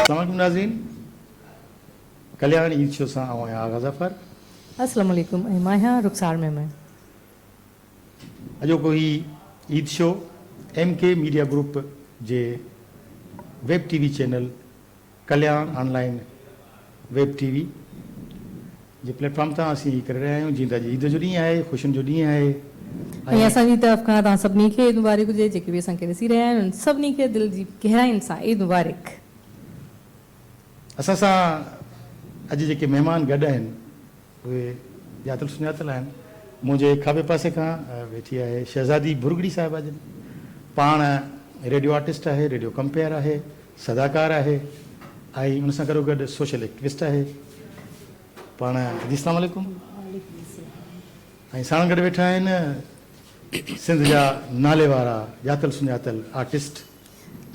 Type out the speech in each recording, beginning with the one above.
अस्सलाम नाज़रीन, कल्याण ईद शो सां आऊं आहियां आगा ज़फ़र। अस्सलाम वालेकुम, ऐं मां आहियां रुख़सार मेमन। अॼोको ही Eid show MK media group जे web TV channel Kalyan online web TV जे प्लेटफॉर्म तां असीं करे रहिया आहियूं। जीअं त अॼु ईद जो ॾींहुं आहे, ख़ुशियुनि जो ॾींहुं आहे। ऐं असांजी तरफ़ खां तव्हां सभिनी खे ईद मुबारक हुजे। जेके बि असांखे ॾिसी रहिया आहिनि सभिनी खे दिलि जी गहराइनि सां ईद मुबारक। असां सां अॼु जेके महिमान गॾु आहिनि उहे ॼातल सुञातल आहिनि। मुंहिंजे खाॿे पासे खां वेठी आहे शहज़ादी बुरगड़ी साहिबा जन। पाण रेडियो आर्टिस्ट आहे, रेडियो कंपेयर आहे, सदाकार आहे ऐं उन सां गॾो गॾु सोशल एक्टिविस्ट आहे। पाण अस्सलाम वालेकुम। ऐं साण गॾु वेठा आहिनि सिंध जा नाले वारा ॼातल सुञातल आर्टिस्ट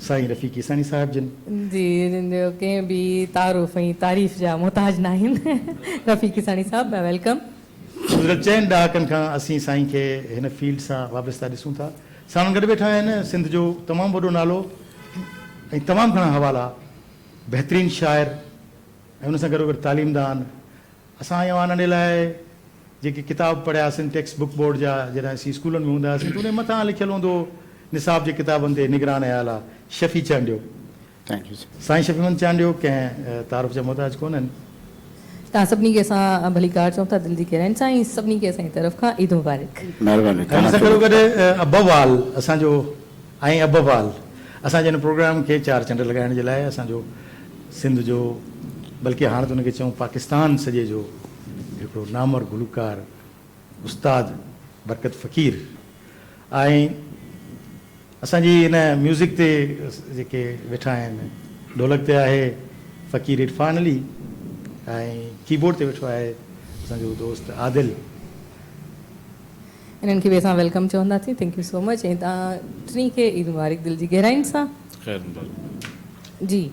साईं रफ़ीक़ी सानी साहिब जन। जी, जिनजो कंहिं बि तारुफ़ ऐं तारीफ़ जा मोहताज न आहिनि। रफ़ीक़ी सानी साहिब, वेलकम। गुज़िरियल 4 ॾहाकनि खां असीं साईं खे हिन फील्ड सां वाबस्ता ॾिसूं था। साण गॾु वेठा आहिनि सिंध जो तमामु वॾो नालो ऐं तमामु घणा हवाला, बहितरीनु शाइर ऐं उन सां गॾो गॾु तालीमदान। असां आया आहियूं नंढे लाइ जेके किताब पढ़ियासीं टेक्स्ट बुक बोर्ड जा, जॾहिं असीं स्कूलनि में हूंदा हुआसीं त उन मथां लिखियलु हूंदो निसाब जे किताबनि ते निगरान आयल आहे शफ़ी चांडियो। Thank U. साईं शफ़ीमंद चांडियो कंहिं तारुफ़ जा मोहताज कोन्हनि। तव्हां सभिनी खे असां भलीकार चऊं था दिलि जी गहराइनि सां, ऐं सभिनी खे असांजी तरफ़ खां ईद मुबारक। महिरबानी। हुन सां गॾो गॾु अब्बवाल असांजो ऐं अब्बवाल असांजे हिन प्रोग्राम खे 4 चंड लॻाइण जे लाइ असांजो सिंध जो बल्कि हाणे त हुनखे चऊं पाकिस्तान सॼे जो हिकिड़ो नामवर गुलकार उस्ताद बरकत फ़क़ीर ऐं असांजी हिन म्यूज़िक ते जेके वेठा आहिनि ढोलक ते आहे फ़क़ीर इरफ़ान अली ऐं कीबोर्ड ते वेठो आहे असांजो दोस्त आदिल। इन्हनि खे बि असां वेलकम चवंदासीं। Thank you so much. ऐं तव्हां टिनी खे ईद मुबारक दिलि जी गहराइनि सां। जी,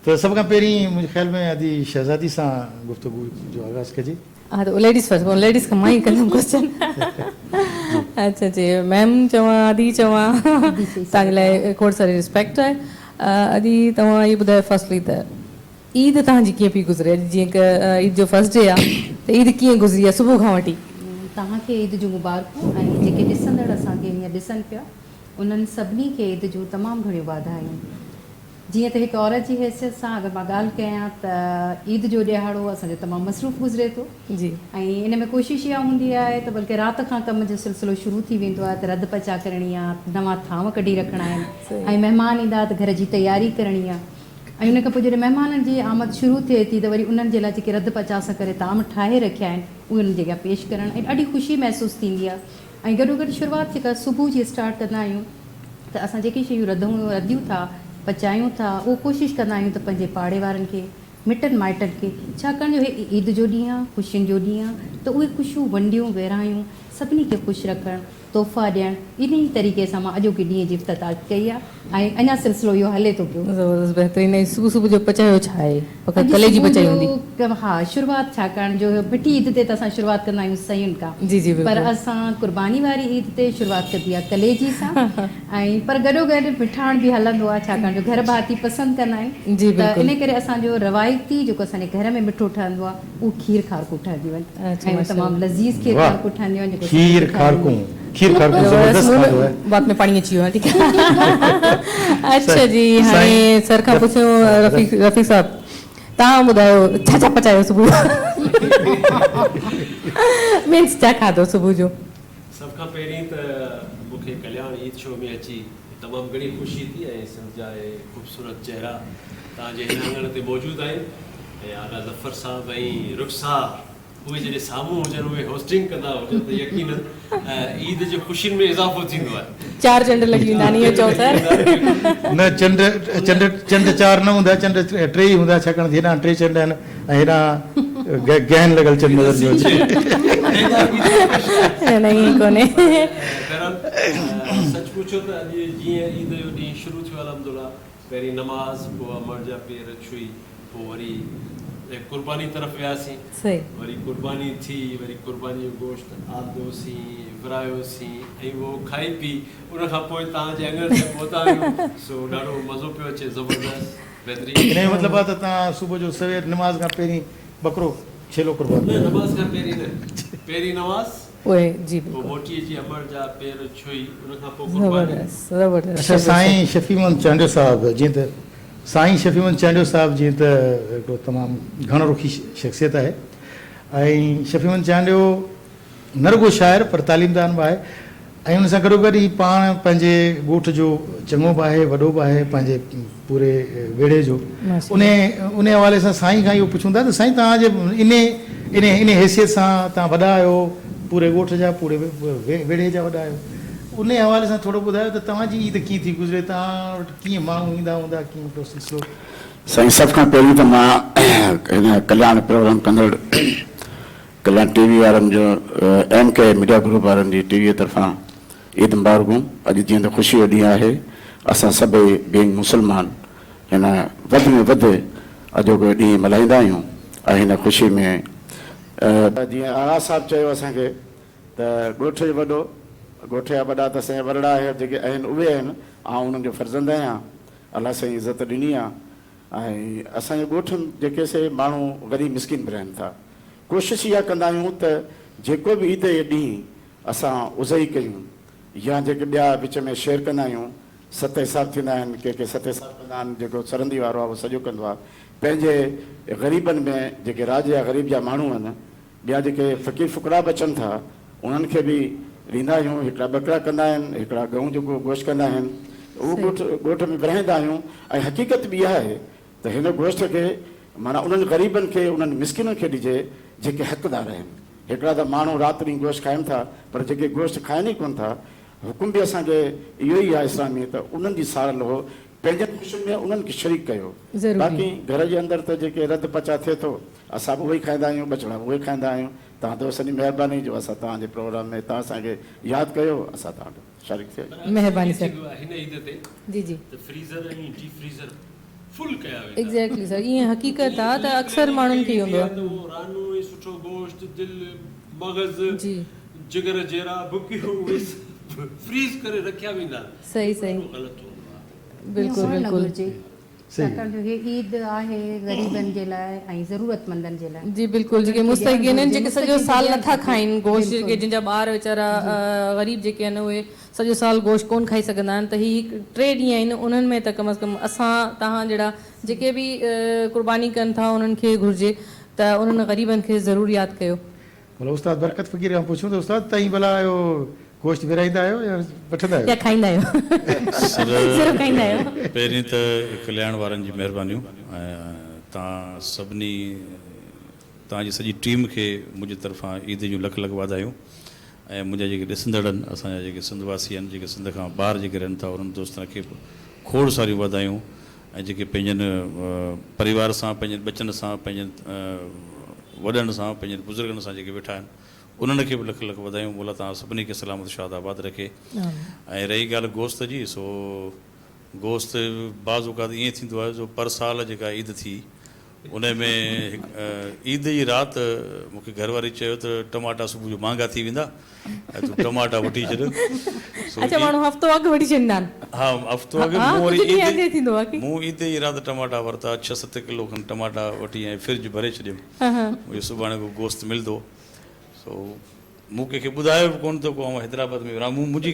त सभ खां पहिरीं मुंहिंजे ख़्याल में अॼु शहज़ादी सां गुफ़्तगू जो आगाज़ कजे। हा, त लेडीज़ फर्स्ट, लेडीज़ खां मां ई कंदमि क्वेश्चन। अच्छा जी, मैम चवां आदि चवां, तव्हांजे लाइ खोड़ सारी रिस्पेक्ट आहे। आदि तव्हां इहो ॿुधायो फर्स्टली त ईद तव्हांजी कीअं पई गुज़रे? जीअं की ईद जो फर्स्ट डे आहे त ईद कीअं गुज़री आहे सुबुह खां वठी? तव्हांखे ईद जूं मुबारकूं ऐं जेके ॾिसंदड़ असांखे हीअं ॾिसनि पिया उन्हनि सभिनी खे ईद जूं तमामु घणियूं वाधायूं। जीअं त हिकु औरत जी हैसियत सां अगरि मां ॻाल्हि कयां त ईद जो ॾिहाड़ो असांजो तमामु मसरूफ़ गुज़रे थो। जी, ऐं इन में कोशिशि इहा हूंदी आहे त बल्कि राति खां कम जो सिलसिलो शुरू थी वेंदो आहे त रध पचा करणी आहे, नवां थांव कढी रखणा आहिनि ऐं महिमान ईंदा त घर जी तयारी करणी आहे। ऐं उन खां पोइ जॾहिं महिमाननि जी आमद शुरू थिए थी त वरी उन्हनि जे लाइ जेके रध पचा सां करे ताम ठाहे रखिया आहिनि उहे उन्हनि जे अॻियां पेश करणु ऐं ॾाढी ख़ुशी महसूसु थींदी आहे। ऐं गॾो गॾु शुरूआति जेका सुबुह जी स्टार्ट कंदा आहियूं त असां जेके शयूं रधियूं था पचायूं था उहो कोशिशि कंदा आहियूं त पंहिंजे पाड़े वारनि खे, मिटनि माइटनि खे, छाकाणि जो हे ईद जो ॾींहुं आहे, ख़ुशियुनि जो ॾींहुं आहे, त उहे ख़ुशियूं वंडियूं विरहायूं, सभिनी खे ख़ुशि रखणु, तोहफ़ा ॾियणु, इन ई तरीक़े सां मां अॼोके ॾींहं जी इफ़्तिताह कई आहे ऐं अञा सिलसिलो इहो हले थो पियो। ज़बरदस्त, बहितरीनु। ऐं सुबुह सुबुह जो पचायो छा आहे? कलेजी पचाई हूंदी? हा, शुरूआति छाकाणि जो मिठी ईद ते त असां शुरूआति कंदा आहियूं सयुनि खां। जी जी, पर असां कुर्बानी वारी ईद ते शुरूआति कंदी आहे कलेजी सां ऐं पर गॾो गॾु मिठाण बि हलंदो आहे छाकाणि जो घर भाती पसंदि कंदा आहियूं। जी, त इन करे असांजो रवायती जेको असांजे घर में मिठो ठहंदो आहे उहो खीर खारकू ठहंदियूं आहिनि ऐं तमामु लज़ीज़ खीर खारकू ठहंदियूं आहिनि। खीर खारकू ज़बरदस्त खाधो आहे। बात में पाणी अची वियो आहे, ठीकु आहे। अच्छा जी, हाणे सर खां पुछूं रफ़ीक साहब, तव्हां ॿुधायो छा छा पचायो सुबुह? मीन्स छा खाधो सुबुह जो? सभ खां पहिरीं त मूंखे कल्याण ईद शो में अची तमामु घणी ख़ुशी थी ऐं सिंध जा ख़ूबसूरत चहिरा तव्हांजे हिन आंगण ते मौजूदु आहिनि ऐं आगा ज़फ़र साहब ऐं रुख़सार उहे जॾहिं साम्हूं हुजनि, उहे होस्टिंग कंदा हुजनि त यकीनन ईद जे ख़ुशियुनि में इज़ाफ़ो थींदो आहे। 4 चंड लॻी वेंदा आहिनि, इहो चओ सर। न, चंड 4 न हूंदा, चंड 3 ई हूंदा छाकाणि त हेॾां 3 चंड आहिनि ऐं हेॾां गहन लॻल चंड नज़र जो अचे। न ईअं कोन्हे। सच पुछो त अॼु जीअं ईद जो ॾींहुं शुरू थियो अल्हम्दुलिल्लाह, पहिरीं नमाज़, पोइ अमर जा पेर छुई, पोइ वरी कुर्बानी तरफ़ वियासीं सही वरी कुर्बानी थी वरी कुर्बानी जो गोश्त आदोसीं विरायोसीं ऐं उहो खाई पी उन खां पोइ तव्हांजे अङण ते पहुता आहियूं सो ॾाढो मज़ो पियो अचे ज़बरदस्त बहितरीनु इन जो मतिलबु आहे त तव्हां सुबुह जो सवेर निमाज़ खां पहिरीं बकरो छेलो कुर्बान न कयो। नमाज़ खां पहिरीं नमाज़ उहे जी पोइ बिल्कुलु मोटी जी अमर जा पेर छुई उन खां पोइ कुर्बानी ज़बरदस्त ज़बरदस्त अच्छा साईं शफ़ीमन चांडियो साहिबु जीअं त साईं शफ़ीमन चांडियो साहिबु जीअं त हिकिड़ो तमामु घणो रुखी शख़्सियत आहे ऐं शफ़ीमन चांडियो न रुगो शाइर पर तालीमदान बि आहे ऐं उन सां गॾोगॾु ई पाण पंहिंजे ॻोठ जो चङो बि आहे वॾो बि आहे पंहिंजे पूरे वेड़े जो उन हवाले सां साईं खां इहो पुछूं था त साईं तव्हांजे इन हैसियत सां तव्हां वॾा आहियो पूरे ॻोठ जा पूरे वेड़े जा वॾा आहियो उन हवाले सां थोरो ॿुधायो त तव्हांजी ईद कीअं थी गुज़रे तव्हां वटि कीअं माण्हू ईंदा हूंदा कीअं हिकिड़ो सिलसिलो। साईं सभ खां पहिरीं त मां हिन कल्याण प्रोग्राम कंदड़ कल्याण टीवी वारनि जो MK मीडिया ग्रुप वारनि जी टीवीअ तरफ़ां ईद मुबारकूं। अॼु जीअं त ख़ुशी जो ॾींहुं आहे असां सभई बीइंग मुस्लमान हिन वधि में वधि अॼोको ॾींहुं मल्हाईंदा आहियूं ऐं हिन ख़ुशी में जीअं आगा साहिबु चयो असांखे त ॻोठ जो वॾो ॻोठ जा वॾा त असांजा वरड़ा जेके आहिनि उहे आहिनि ऐं उन्हनि जो फर्ज़ंद आहियां अलाह साईं इज़त ॾिनी आहे ऐं असांजे ॻोठ जेके से माण्हू ग़रीब मिसकिन बि रहनि था कोशिशि इहा कंदा आहियूं त जेको बि ईद जे ॾींहुं असां उज़ई कयूं या जेके ॿिया विच में शेयर कंदा आहियूं सत हिसाब थींदा आहिनि के सत हिसाब कंदा आहिनि जेको सरंदी वारो आहे उहो सॼो कंदो आहे पंहिंजे ग़रीबनि में जेके राज या ग़रीब जा माण्हू आहिनि ॿिया जेके फ़क़ीर फ़ुकरा बि अचनि था उन्हनि खे बि ॾींदा आहियूं हिकिड़ा ॿकरा कंदा आहिनि हिकिड़ा गऊं जेको गोश्त कंदा आहिनि उहो ॻोठ में विरहाईंदा आहियूं ऐं हक़ीक़त बि इहा आहे त हिन गोश्त खे माना उन्हनि ग़रीबनि खे उन्हनि मिसकिननि खे ॾिजे जेके हक़दार आहिनि। हिकिड़ा त माण्हू राति ॾींहुं गोश्त खाइनि था पर जेके गोश्त खाइनि ई कोन था हुकुम बि असांखे इहो ई आहे इस्लामी त उन्हनि जी सार लहो पंहिंजनि ख़ुशियुनि में उन्हनि खे शरीक कयो। बाक़ी घर जे अंदरि त जेके रद पचा थिए थो असां बि उहे ई खाईंदा आहियूं ॿचड़ा उहे खाईंदा आहियूं। तव्हां दोस्तनि जी महिरबानी जो असां तव्हांजे प्रोग्राम में तव्हां असांखे यादि कयो असां तव्हां वटि शारिक थिया महिरबानी सर हिन ईद ते जी जी त फ्रीज़र ऐं डीप फ्रीज़र फुल कया वेंदा एग्ज़ैक्टली सर ईअं हक़ीक़त आहे त अक्सर माण्हुनि खे हूंदो आहे रानू ऐं सुठो गोश्त दिलि मग़ज़ जी जिगर जहिड़ा बुकियूं उहे फ्रीज़ करे रखिया वेंदा सही सही ग़लति हूंदो आहे बिल्कुलु बिल्कुलु छाकाणि जो हे ईद आहे ग़रीबनि जे लाइ ऐं ज़रूरतमंदनि जे लाइ जी बिल्कुलु जेके मुस्तहिक़ीन आहिनि जेके सॼो साल नथा खाइनि गोश्त जेके जिन जा ॿार वीचारा ग़रीब जेके आहिनि उहे सॼो साल गोश्त कोन खाई सघंदा आहिनि त हीअ 3 ॾींहं आहिनि उन्हनि में त कम अज़ कम असां तव्हां जहिड़ा जेके बि कुर्बानी कनि था उन्हनि खे घुरिजे त उन्हनि ग़रीबनि खे ज़रूरु यादि कयो। भला उस्ताद बरकत फ़कीर खां पुछूं त उस्ताद तव्हीं भला इहो गोश्त विराईंदा आहियो या वठंदा आहियो या खाईंदा आहियो सिर्फ़ु खाईंदा आहियो। पहिरीं त कल्याण वारनि जी महिरबानियूं ऐं तव्हां सभिनी तव्हांजी सॼी टीम खे मुंहिंजी तरफ़ां ईद जूं लख लख वाधायूं ऐं मुंहिंजा जेके ॾिसंदड़ आहिनि असांजा जेके सिंधवासी आहिनि जेके सिंध खां ॿाहिरि जेके रहनि था उन्हनि दोस्तनि खे खोड़ सारियूं वाधायूं ऐं जेके पंहिंजनि परिवार सां पंहिंजनि बचनि सां पंहिंजनि वॾनि सां पंहिंजनि बुज़ुर्गनि सां जेके वेठा आहिनि उन्हनि खे बि लख लख वाधायूं मोला तव्हां सभिनी खे सलामत शाद आबाद रखे। ऐं रही ॻाल्हि गोश्त जी सो गोश्त बाज़ औक़ात ईअं थींदो आहे जो पर साल जेका ईद थी उन में ईद जी राति मूंखे घरवारी चयो त टमाटा सुबुह जो महांगा थी वेंदा ऐं तूं टमाटा वठी छॾ। अच्छा माण्हू हफ़्तो अॻु वठी छॾींदा आहिनि। हा हफ़्तो अॻु मूं ईद जी राति टमाटा वरिता 6-7 किलो खनि टमाटा वठी ऐं फ्रिज भरे छॾियुमि मुंहिंजो सुभाणे को गोश्त मिलंदो। सो मूं कंहिंखे ॿुधायो बि कोन थो को आउं हैदराबाद में विरहां मुंहिंजी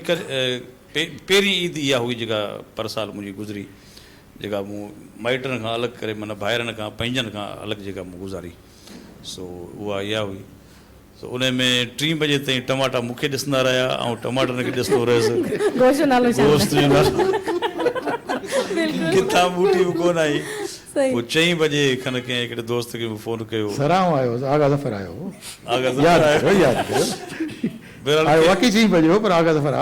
पहिरीं ईद इहा हुई जेका पर साल मुंहिंजी गुज़री जेका मूं माइटनि खां अलॻि करे माना भाइरनि खां पंहिंजनि खां अलॻि जेका मूं गुज़ारी सो उहा इहा हुई। सो उन में 3 बजे ताईं टमाटा मूंखे ॾिसंदा रहिया ऐं टमाटनि खे ॾिसंदो रहियुसि गोश्त जो नालो किथां बूटी बि कोन आई। पोइ 4 बजे खनि कंहिं हिकिड़े दोस्त खे फ़ोन कयो सराउं आयो आगा ज़फ़र आयो वाक़ई 4 बजे हो पर आगा ज़फ़र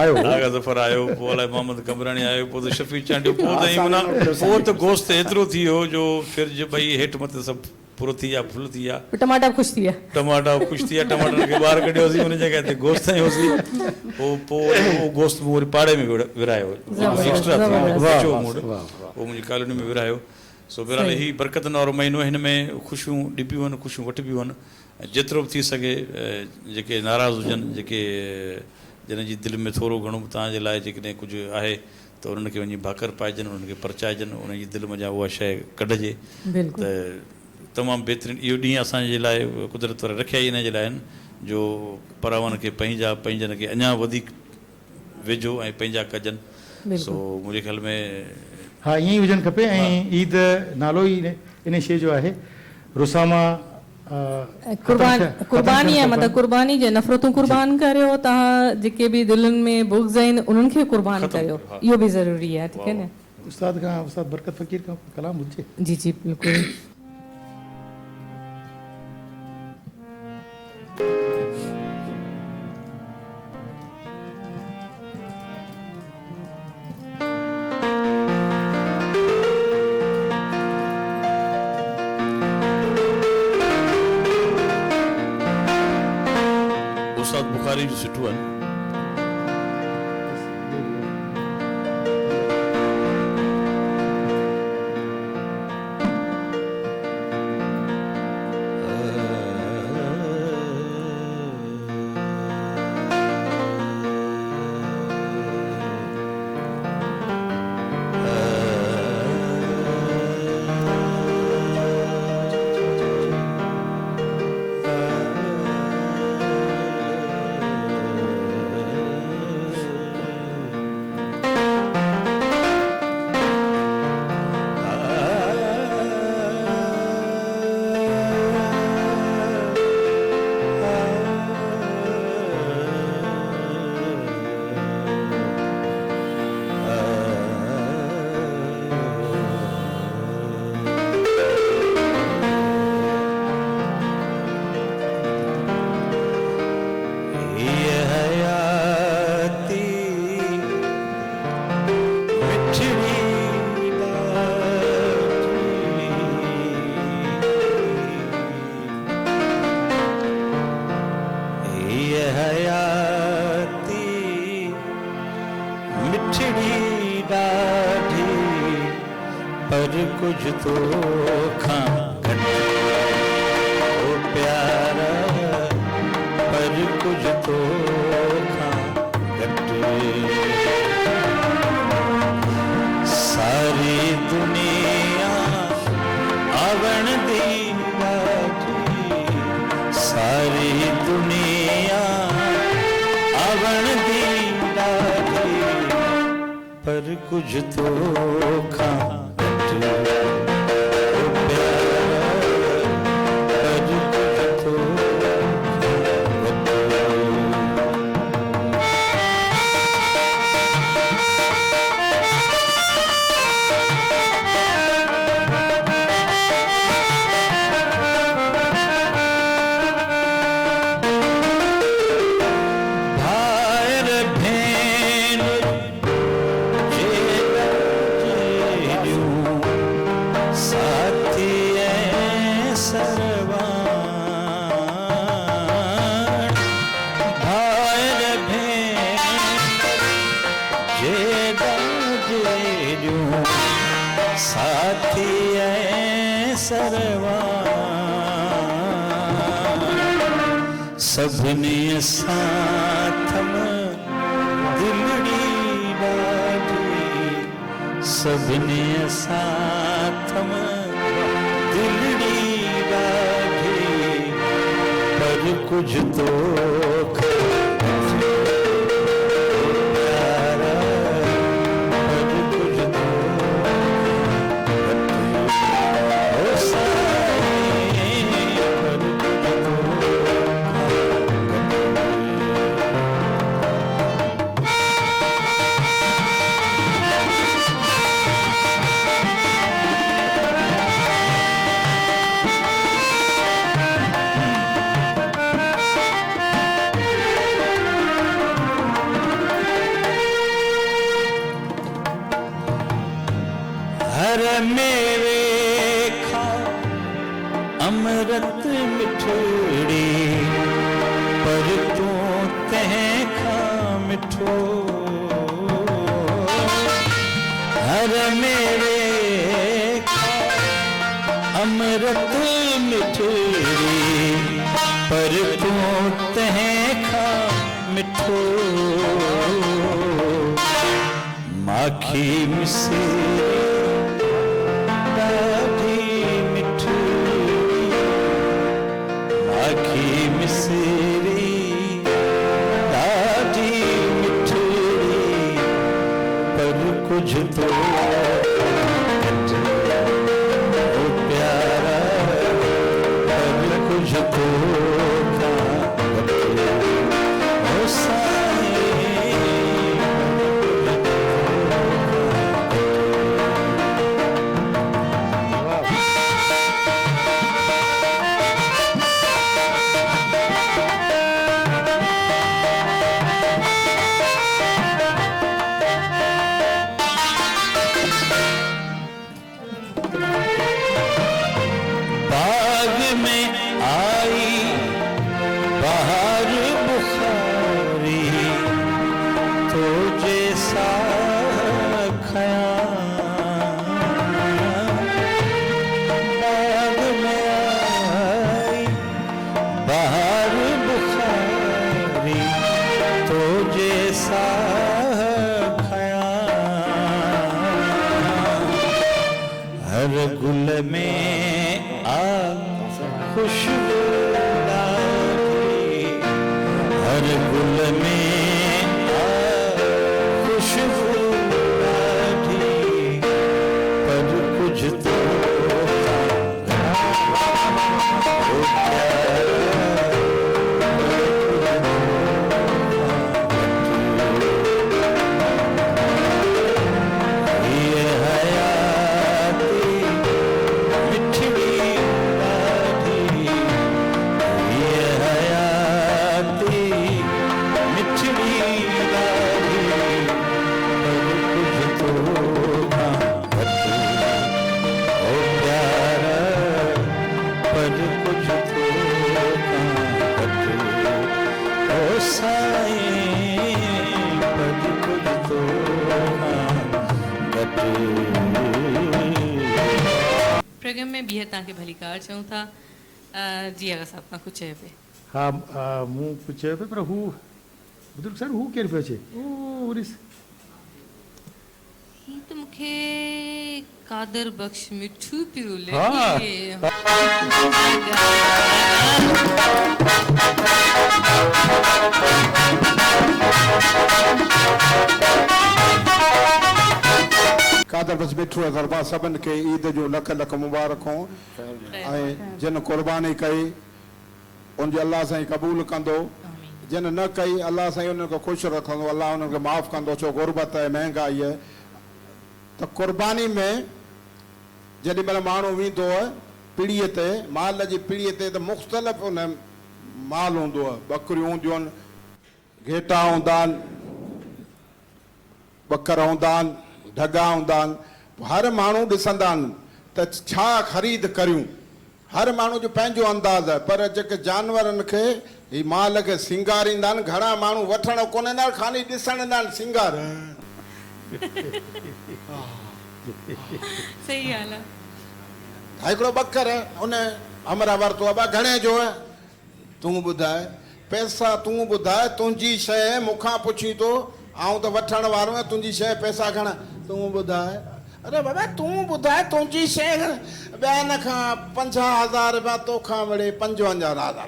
आयो पोइ अलाए मोहम्मद कमराणी आयो पोइ त शफ़ी चांडियो पोइ त माना पोइ त गोश्त एतिरो थी वियो जो फ्रिज ॿई हेठि मथे सभु पूरो थी विया फुल थी विया टमाटा ख़ुशि थी विया टमाटनि खे ॿाहिरि कढियोसीं हुन जॻह ते गोश्त खयोसीं पोइ उहो गोश्त मूं वरी पाड़े में विरायो एक्स्ट्रा पोइ मुंहिंजी कॉलोनी में विरायो सो बहरहाल सही। ही बरकतन वारो महीनो, हिन में ख़ुशियूं ॾिबियूं आहिनि, ख़ुशियूं वठिबियूं आहिनि। ऐं जेतिरो बि थी सघे जेके नाराज़ हुजनि, जेके जिन जी दिलि में थोरो घणो तव्हांजे लाइ जेकॾहिं कुझु आहे त उन्हनि खे वञी भाकर पाइजनि, उन्हनि खे परचाइजनि, उन्हनि जी दिलि में उहा शइ कढिजे। बिल्कुलु। त तमामु बहितरीनु इहो ॾींहुं असांजे लाइ कुदरत वारे रखिया ई इन जे लाइ आहिनि जो परावनि खे पंहिंजनि खे अञा वधीक वेझो ऐं पंहिंजा कजनि। सो मुंहिंजे ख़्याल में हा, ईअं ई हुजणु खपे। ऐं ईद नालो ई इन शइ जो आहे, रुसामा कुर्बानी आहे, मतिलबु कुर्बानी जे नफ़रतूं कुर्बान करियो, तव्हां जेके बि दिलनि में बुग़्ज़ आहिनि उन्हनि खे कुर्बान करियो, इहो बि ज़रूरी आहे। ठीकु आहे न। उस्ताद बरकत फ़कीर खां कलाम हुजे। जी जी बिल्कुलु। उस्ताद बुखारी जो सुठो आहे। पर कुछ तो खा ओ प्यारा, पर कुछ तो खा सारी दुनिया आवण दी बाठी, सारी दुनिया आवण दी बाठी, पर कुछ तो खा सभिनी साथ में दिलड़ी बाजी, सभिनी साथ में दिलड़ी बाजी, पर कुछ तो मेरे खा अमृत मिठड़ी, पर तू तह खा मिठो, हर मेरे खा अमृत मिठड़ी पर तूं तंहिंखां मिठो माखी मिसरी ॾाढी मिठड़ी माखी मिसरी ॾाढी मिठड़ी पर कुछ तो प्यारा पर कुछ तो गुल में आ खुशबू लागी हर गुल में आ खुशबू लागी पर कुछ तो प्रोग्राम में ॿीहर तव्हांखे भली कार चऊं था जी अगरि साहब तव्हां कुझु चयो पिए हा मूं कुझु चयो पियो पर हू बुजुर्ग सर हू केरु पियो अचे ॾिस ही त मूंखे कादर बख़्श मिठू पियो हा। कादर बस मिठू दरबार सभिनि खे ईद जो लख लख मुबारकूं ऐं जिन क़ुर्बानी कई उनजी अलाह साईं क़बूल कंदो जिन न कई अलाह साईं उन्हनि खे ख़ुशि रखंदो अलाह उन्हनि खे माफ़ु कंदो छो गुरबत आहे महांगाई आहे त क़ुर्बानी में जेॾी महिल माण्हू वेंदो आहे पीढ़ीअ ते माल जी पीढ़ीअ ते त मुख़्तलिफ़ उन माल हूंदो आहे ॿकरियूं हूंदियूं आहिनि घेटा हूंदा आहिनि ॿकर हूंदा आहिनि ढगा हूंदा आहिनि हर माण्हू ॾिसंदा आहिनि त छा ख़रीद करियूं हर माण्हू जो पंहिंजो अंदाज़ आहे पर जेके जानवरनि खे ही माल खे सिंगारींदा आहिनि घणा माण्हू वठण कोन ईंदा आहिनि ख़ाली ॾिसण ईंदा आहिनि सिंगार सही ॻाल्हि आहे हिकिड़ो ॿकर उन हमरा वरितो आहे घणे जो आहे तूं ॿुधाए पैसा तूं ॿुधाए तुंहिंजी शइ मूंखां पुछी थो आऊं त वठण वारो आहियां तुंहिंजी शइ पैसा घणा तूं ॿुधाए अरे बाबा तूं ॿुधाए तुंहिंजी शइ ॿियनि खां 50,000 रुपया तोखां वरी 55,000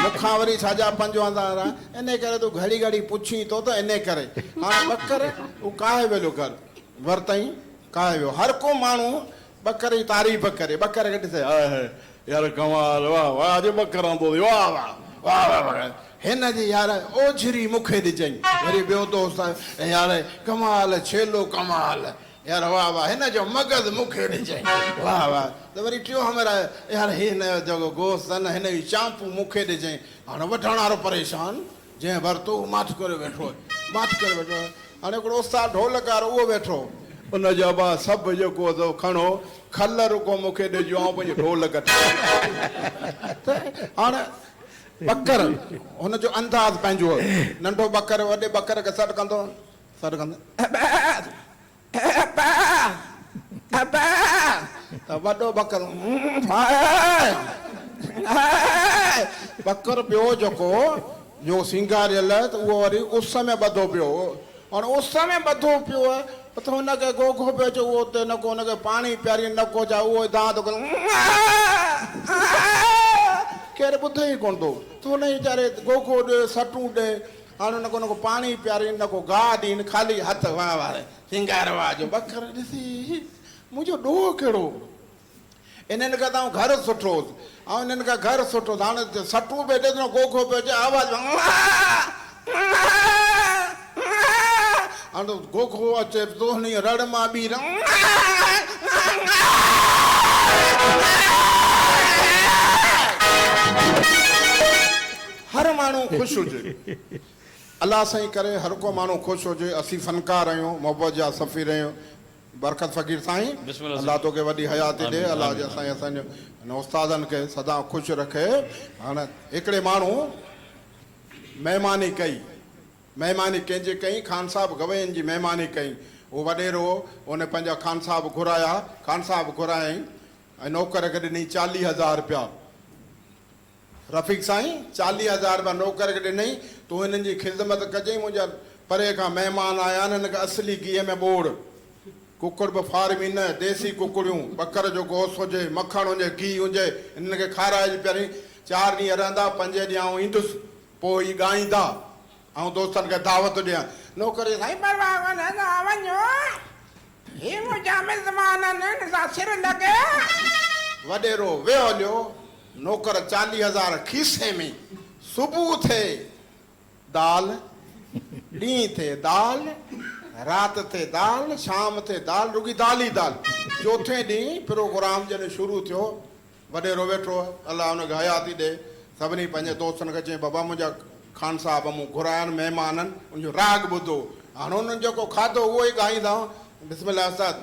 मूंखां वरी छाजा 55,000 इन करे तूं घड़ी घड़ी पुछी थो त इन करे हाणे ॿकर हू काहे वेलो कर वरितई काहे वियो हर को माण्हू ॿकर जी तारीफ़ करे ॿकर खे ॾिसे यार कमाल वाह वाह अॼु ॿकर आंदो वाह वाह वाह वाह हिन जी यार ओझरी मूंखे ॾिजई वरी ॿियो दोस्त यार कमाल छेलो कमाल यार वाह वाह हिन जो मगज़ मूंखे ॾिजई वाह वाह त वरी टियों हमरा यार हिन जो जेको गोश्त आहे न हिन जी चांपू मूंखे ॾिजई हाणे वठण वारो परेशान जंहिं वरितो माठ करे वेठो हाणे हिकिड़ो उस्ताद ढोलकार उहो वेठो उन जा बा सभु जेको खणो खल रुको मूंखे ॾिजो ऐं पंहिंजो ढोलक हाणे ॿकर हुनजो अंदाज़ पंहिंजो नंढो ॿकर वॾे ॿकर खे सॾु कंदो त वॾो बकर बकर ॿियो जेको जो सिंगारियल त उहो वरी उस में ॿधो पियो और उस में ॿधो पियो आहे त हुनखे गोगो पियो अचे उहो उते न को हुनखे पाणी पियारी न को जा उहो दांत केरु ॿुधे ई कोन थो त हुन वीचारे गोगो ॾे सटूं ॾे हाणे हुनखे पाणी पियारी न को गाह ॾीन ख़ाली हथ वाह वारे सिंगार वाह जो बकर ॾिसी मुंहिंजो ॾोह कहिड़ो इन्हनि खां तव्हां घर सुठो ऐं इन्हनि खां घर सुठो हाणे सटूं पियो ॾे गोगो पियो अचे आवाज़ु हाणे गोगो अचे तो हुन रड़ मां ॿी हर माण्हू ख़ुशि हुजे अलाह साईं करे हर को माण्हू ख़ुशि हुजे असीं फनकार आहियूं मोहबत जा सफ़ीर आहियूं बरकत फ़कीर साईं अलाह तोखे वॾी हयाती ॾे अलाह जे साईं असांजो हिन उस्तादनि खे सदा ख़ुशि रखे हाणे हिकिड़े माण्हू महिमानी कई महिमानी कंहिंजी कई खान साहब गवैयनि जी महिमानी कई उहो वॾेरो उन पंहिंजा खान साहब घुराया खान साहब घुरायईं ऐं नौकर खे ॾिनई 40,000 रुपया रफ़ीक साईं 40,000 रुपया नौकर खे ॾिनई तूं हिननि जी ख़िदमत कजांइ मुंहिंजा परे खां महिमान आया आहिनि हिन खे असली गिह में ॿोड़ कुकड़ बि फार्मी न देसी कुकड़ियूं बकर जो गोश्त हुजे मखण हुजे गिह हुजे हिननि खे खाराइजे पहिरीं 4 ॾींहं रहंदा 5 ॾींहं आऊं ईंदुसि पोइ ई ॻाईंदा ऐं दोस्तनि खे दावत ॾियां नौकर साईं परवाह कोन्हे वञो हे मुंहिंजा मिज़मान आहिनि सिर लॻे वॾेरो वियो हलियो नौकर 40,000 खीसे में सुबुह थिए दाल ॾींहुं थिए दाल राति थिए दाल शाम थिए दाल रुगी दाल ई दाल चौथे ॾींहुं प्रोग्राम जॾहिं शुरू थियो वॾेरो वेठो अलाह हुनखे हयाती ॾे सभिनी पंहिंजे दोस्तनि खे चई बाबा मुंहिंजा खान साहब मूं घुराया आहिनि महिमान आहिनि उनजो राग ॿुधो हाणे हुननि जेको खाधो उहो ई ॻाईंदा बिस्मिल्लाह उस्ताद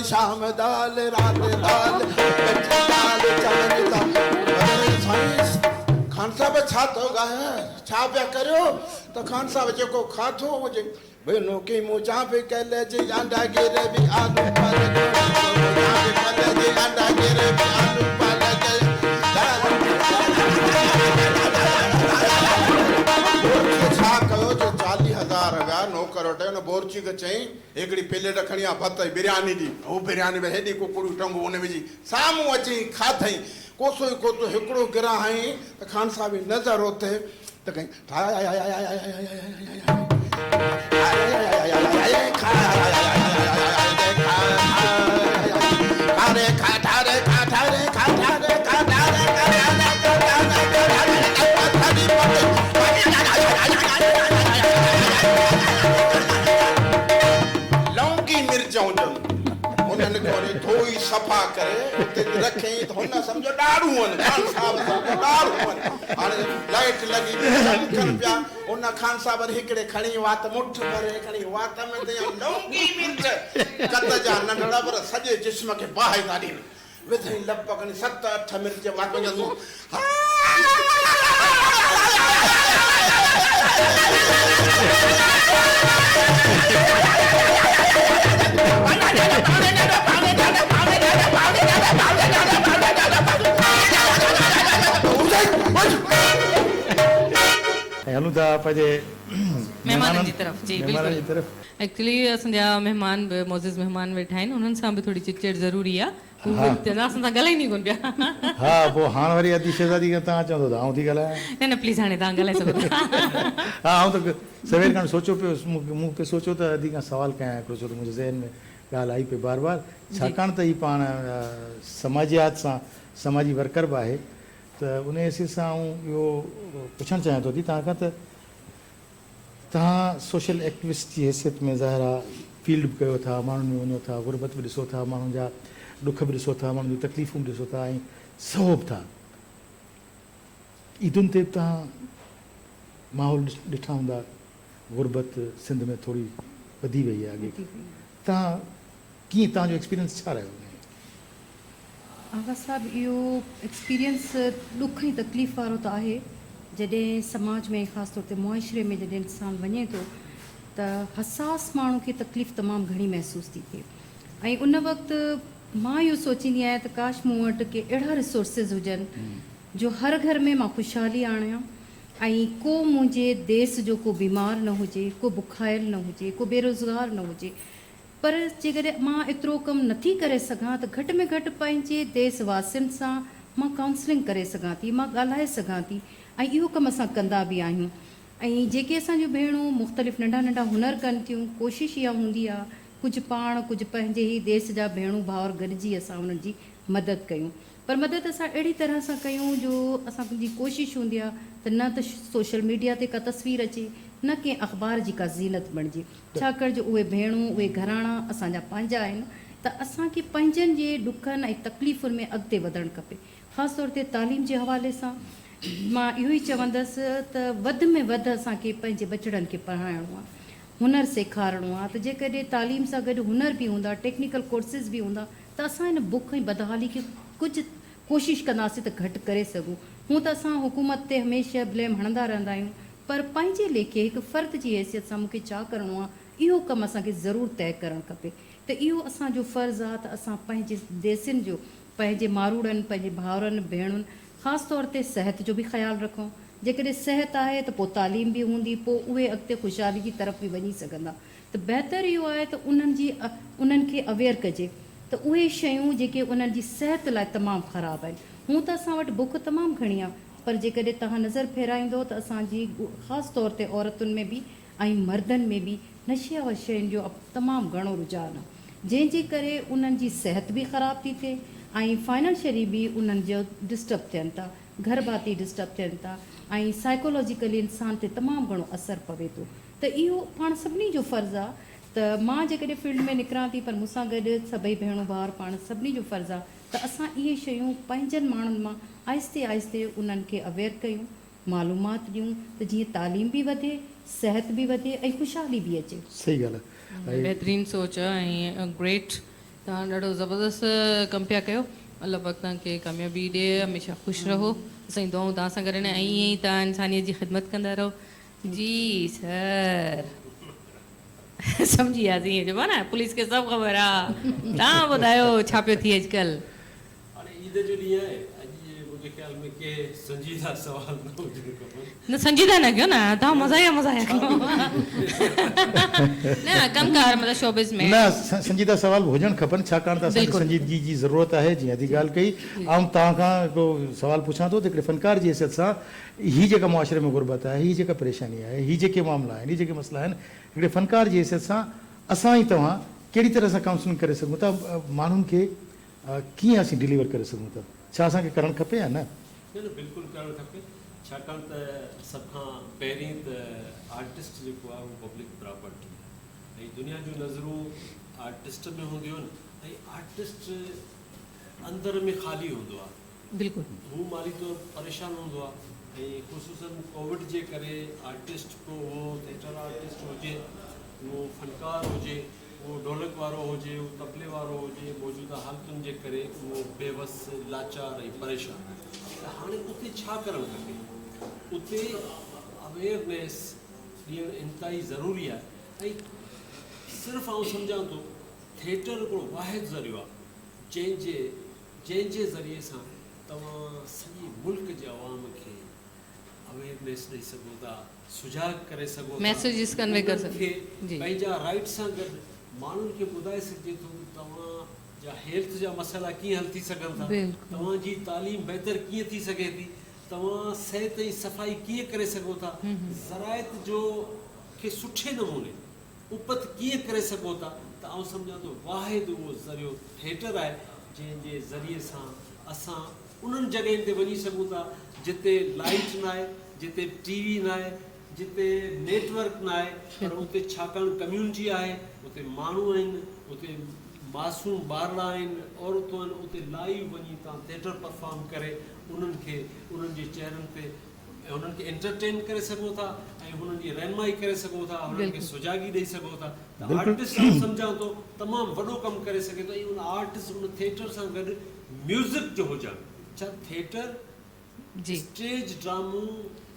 शाम दाल रात दाल खान साहब छा थो ॻाए छा पिया करियो त खान साहब जेको खाधो हुजे भेनो की मूं चांहि कल जी अंडा गिरे बि आलू पालक कल जी अंडा गिरे बि आलू पालक छा कयो जो 40,000 रुपया नौकर वटि हुन बोरची खे चई हिकिड़ी प्लेट खणी आहे भत बिरयानी जी हू बिरयानी में हेॾी कुकड़ियूं टंगू हुन विझी साम्हूं अची खाधई कोसो ई कोसो हिकिड़ो गिरा हई त खान साहब जी नज़र उते त कई लौंगी मिर्च हुजनि हुननि खे वरी धोई सफ़ा करे उते रखई त हुन सम्झो ॾाढ़ूं आहिनि खान साहब सम्झो ॾाढ़ूं आहिनि हाणे लाइट लॻी चमकनि पिया हुन खान साहब वरी हिकिड़े खणी वात मुठ भरे खणी वात में त लौंगी मिर्च कत जा नंढड़ा पर सॼे जिस्म खे बाहि था ॾियनि विधई लप खणी 7-8 मिर्च वात में हलूं था पंहिंजे महिमाननि जी तरफ़ जी महिमाननि जी बिल्कुलु तरफ़ एक्चुअली असांजा महिमान बि मोज़िज़ महिमान वेठा आहिनि उन्हनि सां बि थोरी चिटचेट ज़रूरी आहे हा। असां सां ॻाल्हाईंदी कोन पिया हा पोइ हाणे वरी अदी शहज़ादी खे तव्हां चवंदो त आउं थी ॻाल्हायां न न प्लीज़ हाणे तव्हां ॻाल्हाए सघो था हा आउं त सवेर खां सोचो पियो मूं पे सोचो त अदी खां सवाल कयां हिकिड़ो छो त मुंहिंजे ज़हन में ॻाल्हि आई पई बार बार छाकाणि त हीअ पाण समाजियात सां समाजी वर्कर बि आहे त उन हिसाब सां इहो पुछणु चाहियां थो थी तव्हां खां त तव्हां सोशल एक्टिविस्ट जी हैसियत में ज़ाहिर आहे फील्ड बि कयो था, माण्हुनि में वञो था, गुरबत बि ॾिसो था, माण्हुनि जा ॾुख बि ॾिसो था, माण्हुनि जूं तकलीफ़ूं बि ॾिसो था ऐं सहो बि था। ईदुनि ते बि तव्हां माहौल ॾिठा हूंदा, गुरबत सिंध में थोरी वधी वई आहे अॻे। तव्हां कीअं, तव्हांजो एक्सपीरियंस छा रहियो? आगा साहब, इहो एक्सपीरियंस ॾुख ऐं तकलीफ़ वारो त आहे। जॾहिं समाज में ख़ासि तौर ते मुआशिरे में जॾहिं इंसानु वञे थो त हसास माण्हू खे तकलीफ़ तमामु घणी महसूस थी थिए। ऐं उन वक़्तु मां इहो सोचींदी आहियां त काश मूं वटि के अहिड़ा रिसोर्सिस हुजनि जो हर घर में मां ख़ुशहाली आणियां ऐं को मुंहिंजे देश जो को बीमार न हुजे, को बुखायल न हुजे, को बेरोज़गार न हुजे। पर जेकॾहिं मां एतिरो कमु नथी करे सघां त घटि में घटि पंहिंजे देशवासियुनि सां मां काउंसलिंग करे सघां थी, मां ॻाल्हाए सघां थी। ऐं इहो कमु असां कंदा बि आहियूं। ऐं जेके असांजूं भेणूं मुख़्तलिफ़ नंढा नंढा हुनर कनि थियूं, कोशिशि इहा हूंदी आहे कुझु पाण कुझु पंहिंजे ई देश जा भेणूं भाउर गॾिजी असां उन्हनि जी मदद कयूं। पर मदद असां अहिड़ी तरह सां कयूं जो असांजी कोशिशि हूंदी आहे त न त सोशल मीडिया ते का तस्वीर अचे, न कंहिं अख़बार जी का ज़ीनत बणिजे। छाकाणि जो उहे भेणूं, उहे घराणा असांजा पंहिंजा आहिनि, त असांखे पंहिंजनि जे ॾुखनि ऐं तकलीफ़ुनि में अॻिते वधणु खपे। ख़ासि तौर ते तालीम जे हवाले सां मां इहो ई चवंदसि त वधि में वधि असांखे पंहिंजे बचड़नि खे पढ़ाइणो आहे, हुनर सेखारिणो आहे। त जेकॾहिं तालीम सां गॾु हुनर बि हूंदा, टेक्निकल कोर्सिस बि हूंदा, त असां हिन बुख ऐं बदहाली खे कुझु कोशिशि कंदासीं त घटि करे सघूं। हूअं त असां हुकूमत ते हमेशह ब्लेम हणंदा रहंदा आहियूं, पर पंहिंजे लेखे हिकु फ़र्द जी हैसियत सां मूंखे छा करिणो आहे, इहो कमु असांखे ज़रूरु तइ करणु खपे। त इहो असांजो फ़र्ज़ु आहे त असां पंहिंजे देसनि जो, पंहिंजे मारूड़नि, पंहिंजे भाउरनि भेणुनि, ख़ासि तौर ते सिहत जो बि ख़्यालु रखूं। जेकॾहिं सिहत आहे त पोइ तालीम बि हूंदी, पोइ उहे अॻिते ख़ुशहाली जी तरफ़ बि वञी सघंदा। त बहितरु इहो आहे त उन्हनि खे अवेयर कजे त उहे शयूं जेके उन्हनि जी सिहत लाइ तमामु ख़राबु आहिनि। हूअं त असां वटि बुख तमामु घणी आहे, पर जेकॾहिं तव्हां नज़र फेराईंदो त असांजी ख़ासि तौर ते औरतुनि में बि ऐं मर्दनि में बि नशे वशयुनि जो तमामु घणो रुझान आहे, जंहिंजे करे उन्हनि जी सिहत बि ख़राबु थी थिए ऐं फाइनेंशियली बि उन्हनि जो डिस्टर्ब थियनि था, घर बाती डिस्टर्ब थियनि था ऐं साइकोलॉजिकली इंसान ते तमामु घणो असरु पवे थो। त इहो पाण सभिनी जो फ़र्ज़ु आहे त मां जेकॾहिं फील्ड में निकिरां थी, पर मूंसां गॾु सभई भेणूं भाउर पाण सभिनी जो फ़र्ज़ु आहे त असां इहे शयूं पंहिंजनि माण्हुनि मां आहिस्ते आहिस्ते उन्हनि खे अवेयर कयूं, मालूमात ॾियूं, त जीअं तालीम बि वधे, सिहत बि वधे ऐं ख़ुशहाली बि अचे। सही ॻाल्हि आहे। बहितरीनु सोच आहे ऐं ग्रेट, तव्हां ॾाढो ज़बरदस्त कमु पिया कयो। अलाह पाक तव्हांखे कामयाबी ॾिए, हमेशह ख़ुशि रहो। असांजी दुआऊं तव्हां सां गॾु आहिनि ऐं ईअं ई तव्हां इंसानियत जी ख़िदमत कंदा रहो। जी सर सम्झी वियासीं, ईअं चइबो आहे न पुलिस खे सभु ख़बर आहे। तव्हां ॿुधायो छा पियो थिए अॼुकल्ह? हाणे ईद जो ॾींहुं आहे, अॼु मुंहिंजे ख़्याल में के संजीदा सवाल न हुजणु खपनि। न संजीदा न कयो न, तव्हां मज़ाया कयो न, कमकार मतिलबु शोबिस में न संजीदा सवाल बि हुजणु खपनि, छाकाणि त असांखे संजीदगी जी ज़रूरत आहे। जीअं थी ॻाल्हि कई, आउं तव्हां खां हिकिड़ो सवाल पुछां थो त हिकिड़े फ़नकार जी हैसियत सां हीअ जेका मुआशिरे में गुरबत आहे, हीअ जेका परेशानी आहे, हीअ जेके मामला आहिनि, हीअ जेके मसइला आहिनि, हिकिड़े फ़नकार जी हैसियत सां असां ई तव्हां कहिड़ी तरह सां काउंसलिंग करे सघूं था, माण्हुनि खे कीअं असीं डिलीवर करे सघूं था? छा असांखे करणु खपे या न? न बिल्कुलु करणु खपे, छाकाणि त सभ खां पहिरीं त आर्टिस्ट जेको आहे उहो पब्लिक प्रॉपर्टी आहे ऐं दुनिया जूं नज़रूं आर्टिस्ट में हूंदियूं आहिनि ऐं आर्टिस्ट अंदर में ख़ाली हूंदो आहे, बिल्कुलु हू माली तौरु परेशान हूंदो आहे। ऐं ख़ुशूसन कोविड जे करे आर्टिस्ट को उहो थिएटर आर्टिस्ट हुजे, उहो फ़नकार हुजे, उहो ढोलक वारो हुजे, उहो तबले वारो हुजे, मौजूदा हालतुनि जे करे उहो बेवस, लाचार ऐं परेशान आहे। त हाणे उते छा करणु खपे? उते अवेयरनेस ॾियणु इंतिहाई ज़रूरी आहे। ऐं सिर्फ़ु आउं सम्झां थो थिएटर हिकिड़ो वाहिद ज़रियो आहे जंहिंजे ज़रिए सां तव्हां सॼे मुल्क जे अवाम खे अवेयरनेस ॾेई सघो था, सुजाग करे सघो था, मैसेजिस कन्वे करे सघो खे जी। पंहिंजा राइट सां गॾु माण्हुनि खे ॿुधाए सघिजे थो तव्हां जा हेल्थ जा मसइला कीअं हल थी सघनि था, तव्हांजी तालीम बहितर कीअं थी सघे थी, तव्हां सिहत जी सफ़ाई कीअं करे सघो था, ज़राइत जो खे सुठे नमूने उपत कीअं करे सघो था। त आउं सम्झां थो वाहिद उहो ज़रियो थिएटर आहे जंहिंजे ज़रिए सां असां उन्हनि जॻहियुनि ते वञी सघूं था जिते लाइट न आहे, जिते टीवी न आहे, जिते नेटवर्क न आहे, पर उते छाकाणि कम्यूनिटी आहे, उते माण्हू आहिनि, उते मासूम ॿारड़ा आहिनि, औरतूं आहिनि, उते लाइव वञी तव्हां थिएटर परफॉर्म करे उन्हनि खे उन्हनि जे चेहरनि ते उन्हनि खे एंटरटेन करे सघो था ऐं हुननि जी रहनुमाई करे सघो था, हुननि खे सुजागी ॾेई सघो था। त आर्टिस्ट सम्झां थो तमामु वॾो कमु करे सघे थो ऐं उन आर्टिस्ट उन थिएटर सां गॾु म्यूज़िक जो हुजणु। छा थिएटर जी स्टेज ड्रामो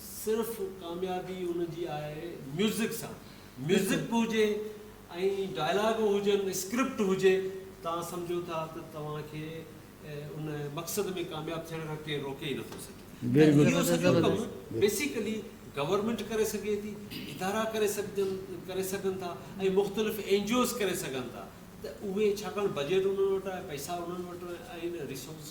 सिर्फ़ु कामयाबी उनजी आहे म्यूज़िक सां। म्यूज़िक बि हुजे ऐं डायलॉग हुजनि, स्क्रिप्ट हुजे, तव्हां सम्झो था त तव्हांखे उन मक़सद में कामयाबु थियण खां केरु रोके ई नथो सघे। इहो सॼो कमु बेसिकली गवर्नमेंट करे सघे थी, इदारा करे सघनि था ऐं मुख़्तलिफ़ एनजीओस करे सघनि था। त उहे छाकाणि बजट उन्हनि वटि आहे, पैसा उन्हनि वटि आहिनि, रिसोर्स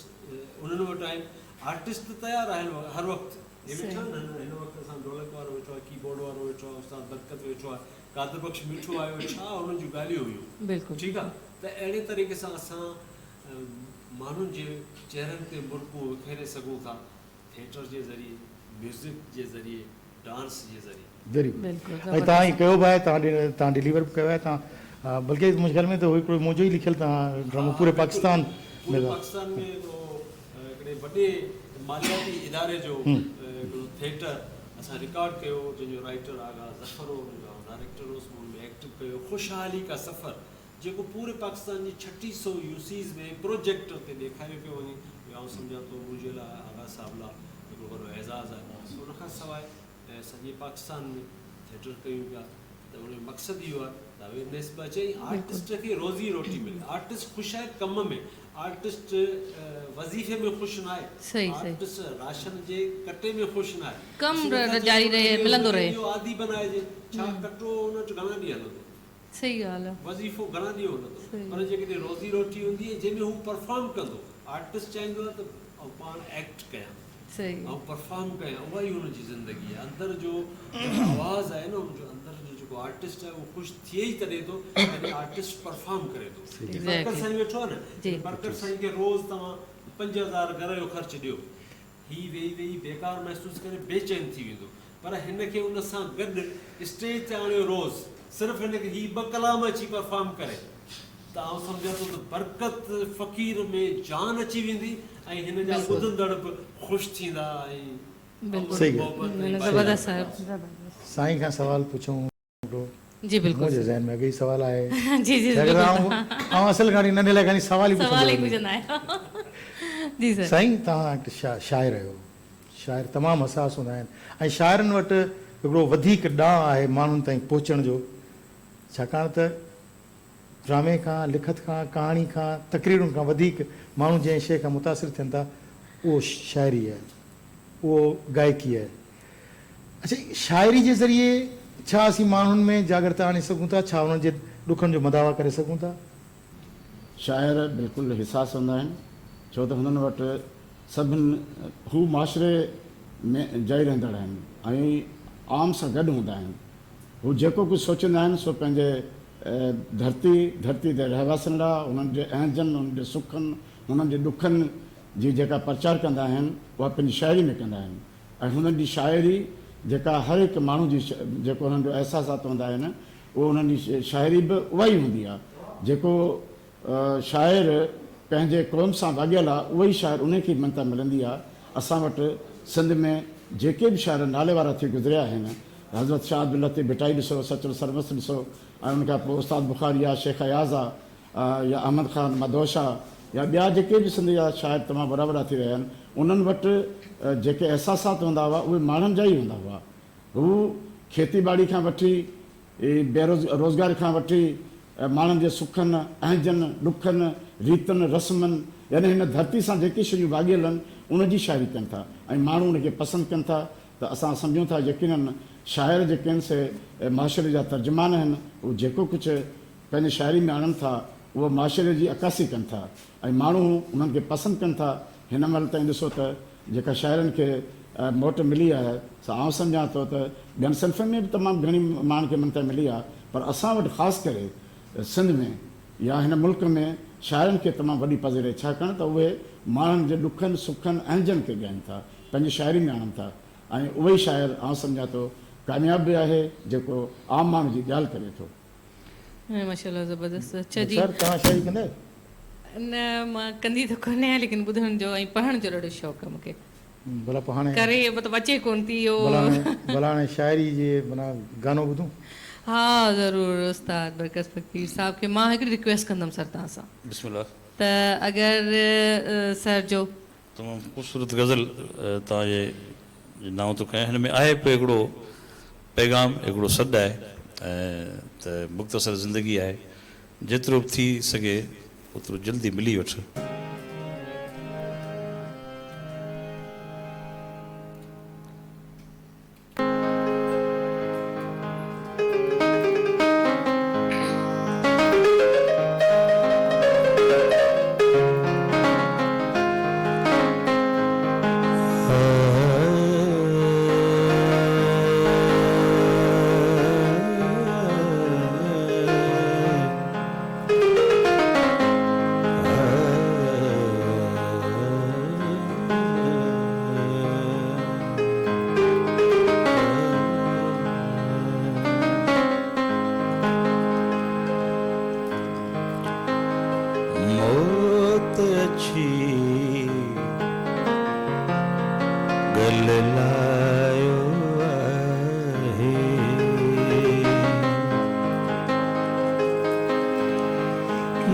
उन्हनि वटि आहिनि, आर्टिस्ट तयारु आहिनि हर वक़्तु। हे वेठा आहिनि हिन वक़्तु असां ढोलक वारो वेठो आहे, कीबोर्ड वारो वेठो आहे, उस्ताद बरकत वेठो आहे, कादर बख़्श मिठो आयो, छा हुननि जूं ॻाल्हियूं हुयूं। बिल्कुलु ठीकु आहे। त अहिड़े तरीक़े सां असां माण्हुनि जे चेहरनि ते मुर्कूं विखेरे सघूं था थिएटर जे ज़रिए, म्यूज़िक जे ज़रिए, डांस जे ज़रिए। Very good. ऐं तव्हां ही कयो बि आहे, तव्हां डिलीवर बि कयो आहे, तव्हां बल्कि मुंहिंजे ख्याल में त हिकिड़ो मुंहिंजो ई लिखियलु तव्हां ड्रामो पूरे पाकिस्तान में। पूरे पाकिस्तान में हिकिड़े वॾे मालियाती इदारे जो हिकिड़ो थिएटर असां रिकॉर्ड कयो, जंहिंजो राइटर आगा ज़फ़र हो, डायरेक्टर हुउसि, हुन में एक्ट कयो, ख़ुशहाली का सफ़र, जेको पूरे पाकिस्तान जी 3600 यूसीज़ में प्रोजेक्टर ते ॾेखारियो पियो वञे। आउं सम्झां थो मुंहिंजे लाइ आगा साहिब लाइ हिकिड़ो वॾो एज़ाज़ आहे। उनखां सवाइ सॼे पाकिस्तान में थिएटर कयूं पिया, त उन जो मक़सदु इहो आहे त अवेयरनेस बि अचे, आर्टिस्ट खे रोज़ी रोटी मिले। आर्टिस्ट ख़ुशि आहे कम में, आर्टिस्ट वज़ीफ़े में ख़ुशि न आहे, आर्टिस्ट राशन जे कटे में ख़ुशि न आहे, कम जारी रहे, मिलंदो रहे, आदि बनाइजे। छा कटो उन वटि घणा ॾींहं हलंदो, सही ॻाल्हि आहे, वज़ीफ़ो घणा ॾींहं हलंदो, पर जेकॾहिं रोज़ी रोटी हूंदी आहे जंहिंमें हू परफॉर्म कंदो, आर्टिस्ट चाहींदो आहे त पाण एक्ट कयां, सही ऐं परफॉर्म कयां, उहा ई हुनजी ज़िंदगी आहे। अंदरि जो आवाज़ु आहे न, हुनजो अंदरि जो जेको आर्टिस्ट आहे उहो ख़ुशि थिए ई तॾहिं थो जॾहिं आर्टिस्ट परफॉर्म करे थो। बरकत साईं वेठो आहे न, बरकत साईं खे रोज़ तव्हां 5000 घर जो ख़र्चु ॾियो, ही वेही वेही बेकार महसूसु करे बेचैन थी वेंदो, पर हिनखे उन सां गॾु स्टेज ते आणियो रोज़, सिर्फ़ु हिनखे ही 2 कलाम अची परफॉर्म करे, त आउं सम्झां थो त बरकत फ़क़ीर में जान अची वेंदी ऐं हिन जा ॿुधंदड़ बि ख़ुशि थींदा ऐं ज़बरदस्त साहिब। साईं खां सवाल पुछूं जी बिल्कुलु, मुंहिंजे ज़हन में अॻे ई सवाल आहे। जी जी ऐं असल घणी नंढे लाइ घणी सवाल ई पुछंदा आहियो। जी सर। साईं तव्हां हिकु शाइर आहियो, शाइर तमामु हसास हूंदा आहिनि ऐं शाइरनि वटि हिकिड़ो वधीक ॾांहुं आहे माण्हुनि ताईं पहुचण जो, छाकाणि त ड्रामे खां, लिखत खां, कहाणी खां, तक़रीरुनि खां वधीक माण्हू जंहिं शइ खां मुतासिर थियनि था उहो शाइरी आहे, उहो गायकी आहे। अच्छा, शाइरी जे ज़रिए छा असीं माण्हुनि में जागृता आणे सघूं था, छा उन्हनि जे ॾुखनि जो मदावा करे सघूं था? शाइर बिल्कुलु हिसास हूंदा आहिनि, छो त हुननि वटि सभिनि हू माशरे में जाई रहंदड़ आहिनि ऐं आम सां गॾु हूंदा आहिनि। हू जेको कुझु सोचींदा आहिनि सो पंहिंजे धरती ते रहवासनि लाइ, उन्हनि जे अहजनि, उन्हनि जे सुखनि, उन्हनि जे ॾुखनि जी जेका प्रचार कंदा आहिनि उहा पंहिंजी शाइरी में कंदा आहिनि। ऐं हुननि जी शाइरी जेका हर हिकु माण्हू जी जेको हुननि जो अहसासात हूंदा आहिनि उहो हुननि जी शाइरी बि उहा ई हूंदी आहे। जेको शाइर पंहिंजे क़ौम सां वाॻियल आहे उहा ई शाइर उन खे मनता मिलंदी आहे। असां वटि सिंध में जेके बि शाइर नाले वारा थी गुज़रिया आहिनि, हज़रत शाह अब्दुल लतीफ़ भिटाई ॾिसो, सचल सरमस्त ॾिसो, ऐं उनखां पोइ उस्ताद बुखारी आहे, शेख अयाज़ आहे, या अहमद ख़ान मदोश आहे, या ॿिया जेके बि सिंध जा शाइर तमामु वॾा वॾा थी रहिया आहिनि, उन्हनि वटि जेके अहसासात हूंदा हुआ उहे माण्हुनि जा ई हूंदा हुआ। हू खेती ॿाड़ी खां वठी रोज़गार खां वठी माण्हुनि जे सुखनि, अहजनि, ॾुखनि, रीतनि, रस्मनि, यानी हिन धरती सां जेके शयूं वाॻियल आहिनि उनजी शाइरी कनि था ऐं माण्हू उनखे पसंदि कनि था। त असां सम्झूं था यकीनन शाइर जेके आहिनि से माशरे जा तर्जुमान आहिनि, उहे जेको कुझु पंहिंजी शाइरी में आणनि था उहो माशरे जी अकासी कनि था ऐं माण्हू उन्हनि खे पसंदि कनि था। हिन महिल ताईं ॾिसो त जेका शाइरनि खे मोट मिली आहे, आउं सम्झां थो त ॿियनि सिन्फ़नि में बि तमामु घणी माण्हुनि खे मनता मिली आहे, पर असां वटि ख़ासि करे सिंध में या हिन मुल्क में शाइरनि खे तमामु वॾी पज़िर आहे, छाकाणि त उहे माण्हुनि जे ॾुखनि सुखनि अंजनि खे ॻाइनि था, पंहिंजी शाइरी में आणनि था, ऐं उहो ई शाइर आउं सम्झां थो कामयाबु बि आहे जेको आम माण्हू जी ॻाल्हि करे थो। माशाल्लाह ज़बरदस्त। अच्छा जी, सर तव्हां शाइरी कंदा आहियो? न मां कंदी त कोन आहियां, लेकिन ॿुधण जो ऐं पढ़ण जो ॾाढो शौक़ु आहे मूंखे। भला पोइ हाणे करे मतिलबु अचे कोन थी इहो। भला हाणे शाइरी जे माना गानो ॿुधूं? हा ज़रूरु उस्ताद बरकत फ़कीर साहब खे मां हिकिड़ी रिक्वेस्ट कंदमि सर तव्हां सां, बिस्मिल्लाह। त अगरि सर जो तमामु ख़ूबसूरत गज़ल तव्हांजे नाव थो खयां। हिन में आहे पियो हिकिड़ो पैगाम, हिकिड़ो सॾु आहे ऐं त मुख़्तसर ज़िंदगी आहे, जेतिरो बि थी सघे ओतिरो जल्दी मिली वठ। मौत छी गल लायो आहे,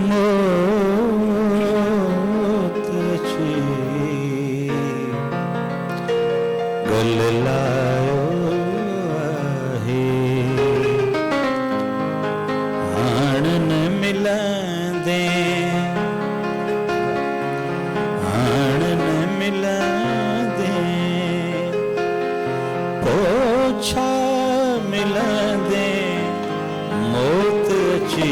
मौत छी गल लायो आहे, हाण न मिलंदे पोछा मिलंदे मौत अची